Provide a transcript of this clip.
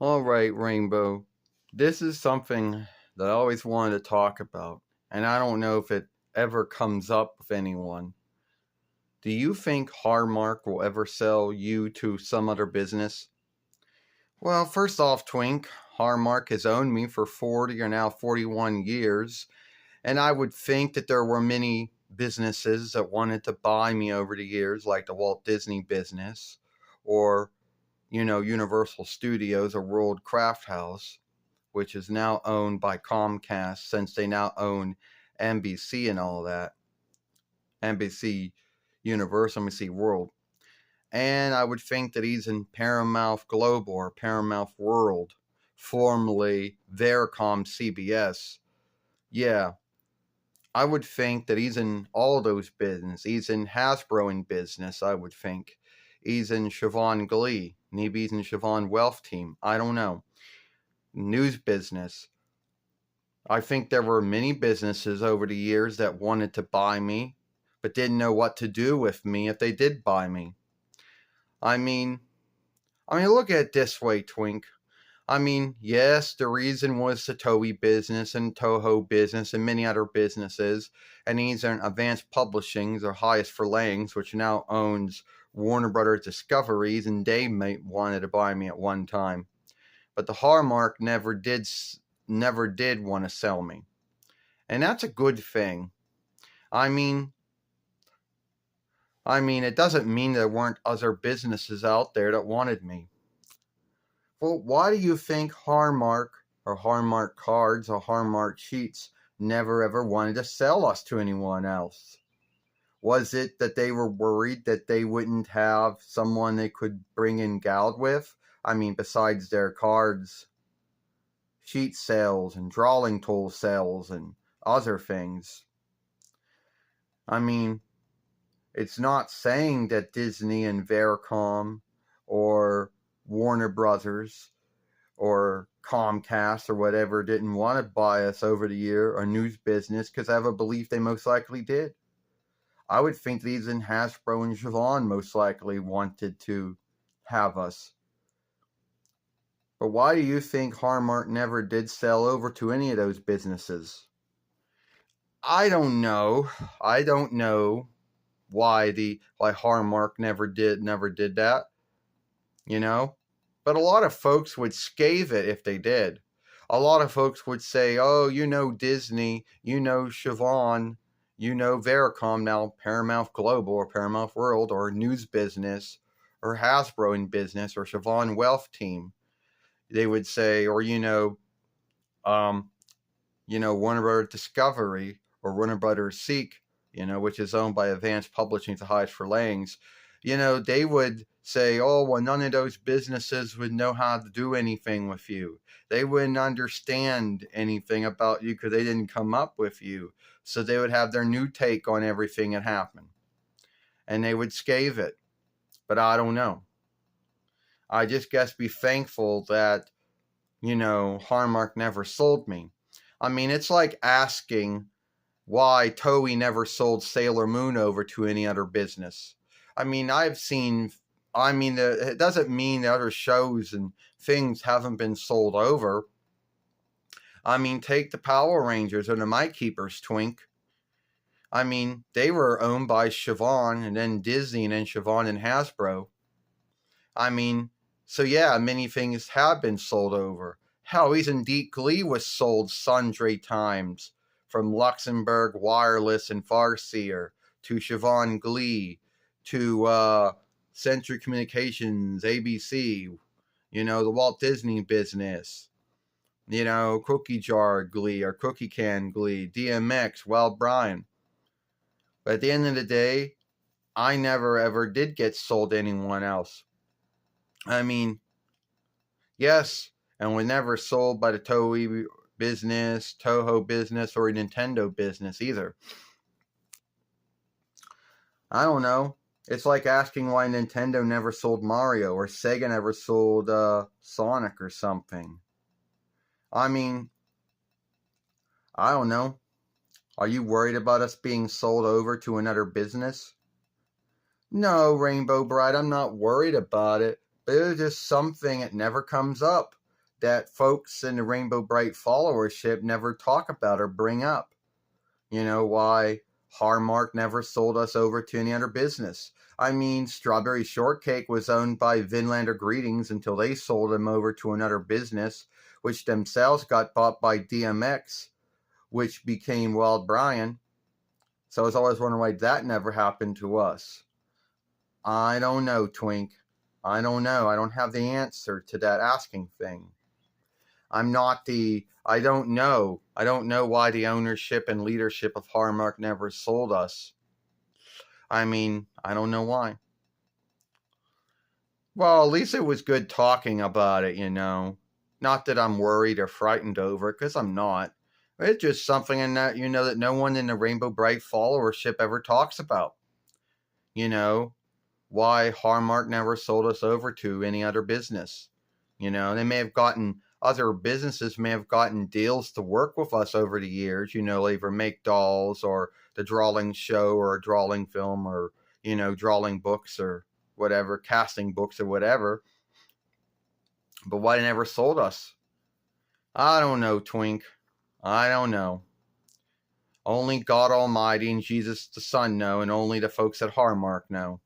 All right, Rainbow. This is something that I always wanted to talk about, and I don't know if it ever comes up with anyone. Do you think Hallmark will ever sell you to some other business? Well, first off, Twink, Hallmark has owned me for 40 or now 41 years, and I would think that there were many businesses that wanted to buy me over the years, like the Walt Disney business, or, Universal Studios or World Craft House, which is now owned by Comcast since they now own NBC and all that. NBC Universal, NBC World. And I would think that he's in Paramount Global or Paramount World, formerly Vericom CBS. Yeah, I would think that he's in all those business. He's in Hasbro in business, I would think. He's in Siobhan Glee. Maybe he's in Siobhan Wealth Team. I don't know. News business. I think there were many businesses over the years that wanted to buy me, but didn't know what to do with me if they did buy me. I mean, look at it this way, Twink. Yes, the reason was the Toei business and Toho business and many other businesses, and these are Advanced Publishings or Highest for Layings, which now owns Warner Brothers Discoveries, and they wanted to buy me at one time. But the Hallmark never did want to sell me. And that's a good thing. I mean, it doesn't mean there weren't other businesses out there that wanted me. Well, why do you think Hallmark or Hallmark cards or Hallmark sheets never ever wanted to sell us to anyone else? Was it that they were worried that they wouldn't have someone they could bring in gold with? Besides their cards, sheet sales and drawing tool sales and other things. It's not saying that Disney and Vericom or Warner Brothers or Comcast or whatever didn't want to buy us over the year or news business, because I have a belief they most likely did. I would think these in Hasbro and Siobhan most likely wanted to have us. But why do you think Hallmark never did sell over to any of those businesses? I don't know. I don't know why Hallmark never did that. But a lot of folks would scathe it if they did. A lot of folks would say, oh, Disney, Siobhan, Vericom, now Paramount Global or Paramount World or News Business or Hasbro in business or Siobhan Wealth Team. They would say, or, Warner Brothers Discovery or Warner Brothers Seek, which is owned by Advanced Publishing, the highest for layings. They would say, oh, well, none of those businesses would know how to do anything with you. They wouldn't understand anything about you because they didn't come up with you. So they would have their new take on everything that happened. And they would scathe it. But I don't know. I just guess be thankful that, Hallmark never sold me. It's like asking why Toei never sold Sailor Moon over to any other business. I've seen, it doesn't mean the other shows and things haven't been sold over. Take the Power Rangers or the Might Keepers, Twink. They were owned by Siobhan and then Disney and then Siobhan and Hasbro. So yeah, many things have been sold over. Hell, even Deep Glee was sold sundry times, from Luxembourg Wireless and Farseer to Siobhan Glee to Century Communications, ABC, the Walt Disney business, Cookie Jar Glee or Cookie Can Glee, DMX, Wild Brian. But at the end of the day, I never ever did get sold to anyone else. Yes, and was never sold by the Toei business, Toho business, or Nintendo business either. I don't know. It's like asking why Nintendo never sold Mario or Sega never sold Sonic or something. I don't know. Are you worried about us being sold over to another business? No, Rainbow Brite, I'm not worried about it. But it's just something that never comes up. that folks in the Rainbow Brite followership never talk about or bring up. You know, why Hallmark never sold us over to any other business. I mean, Strawberry Shortcake was owned by Vinlander Greetings until they sold them over to another business, which themselves got bought by DMX, which became Wild Brian. So I was always wondering why that never happened to us. I don't know, Twink. I don't know. I don't have the answer to that asking thing. I don't know. I don't know why the ownership and leadership of Hallmark never sold us. I mean, I don't know why. Well, at least it was good talking about it, you know. Not that I'm worried or frightened over it, because I'm not. It's just something in that, you know, that no one in the Rainbow Brite followership ever talks about. You know, why Hallmark never sold us over to any other business. You know, other businesses may have gotten deals to work with us over the years, you know, either make dolls or the drawing show or a drawing film or, you know, drawing books or whatever, casting books or whatever. But why they never sold us? I don't know, Twink. I don't know. Only God Almighty and Jesus the Son know, and only the folks at Hallmark know.